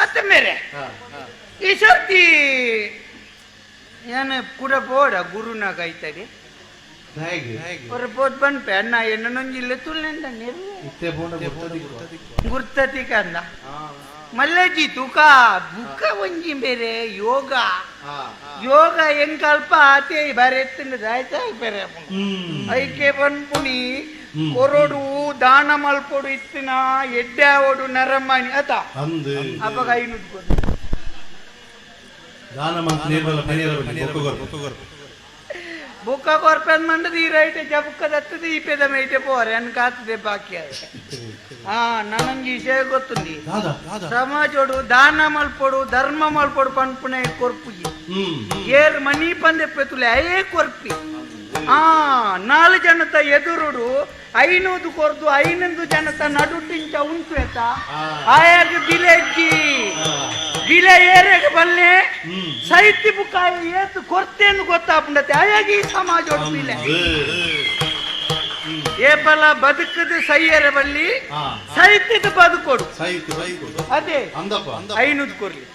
ಅತ್ತ ಮೇರೆ ಈ ಸರ್ತಿ ಏನು ಕೂಡ ಬೋಡ ಗುರುನಾಗ ಐತದೆ ಬೋದ್ ಬನ್ಪೆ ಅಣ್ಣ ಎನ್ನೊಂಜಿಲ್ಲ ತುಳ್ಳೆಂಡ ಗುರ್ತತಿ ಕಂದ ಮಲ್ಲಜಿ ತುಕ ಬುಕ್ಕ ಒಂಜಿ ಬೇರೆ ಯೋಗ ಯೋಗ ಎಂಕಲ್ಪ ಆತೆ ಬರೆತ್ತಿನ ಜಾಯ್ತಾ ಬೇರೆ ಐಕೆ ಬನ್ಪುಣಿ ಕೊರಡು ದಾನ ಮಲ್ಪೊಡು ಇತ್ತಿನ ಎಡ್ಡಾವಡು ನರಮ್ಮನಿ ಅತ ಅವಾಗ ಐನೂರು ಬುಕ್ಕ ಕೊರ್ಪೆನ್ ಮಂಡದ ಈ ರೈಟ್ ಜಬುಕ್ಕದತ್ತದ ಈ ಪೆದ ಮೇಟೆ ಪೋರೆ ಅನ್ ಕಾತದೆ ಬಾಕಿ ನನಂಗೆ ವಿಷಯ ಗೊತ್ತುಂದಿ ಸಮಾಜೋಡು ದಾನ ಮಲ್ಪೊಡು ಧರ್ಮ ಮಲ್ಪೊಡು ಪನ್ಪುಣೆ ಕೊರ್ಪುಜಿ ಏರ್ ಮನಿ ಪಂದೆ ಪೆತುಲೆ ಅಯೇ ಕೊರ್ಪಿ 4 ಜನತ ಎದುರುಡು 500 ಕೊರ್ದು 500 ಜನತ ನಡುಟಿಂಚ ಉಂಟು ಎತ್ತ ಆಯಾಗ ಬಿಲೆಜ್ಜಿ ಬಿಲೆ ಏರೆಗೆ ಬಲ್ಲೆ ಸೈತಿ ಬುಕ್ಕಾಯ ಏತು ಕೊರ್ತೇನು ಗೊತ್ತಾಪುಂಡತೆ ಆಯಾಗಿ ಈ ಸಮಾಜ ಬಿಲೆ ಏಪಲ ಬದುಕದ ಸೈಯರ ಬಲ್ಲಿ ಸೈತಿದ ಬದುಕೊಡು ಅದೇ 500 ಕೊರ್ಲಿ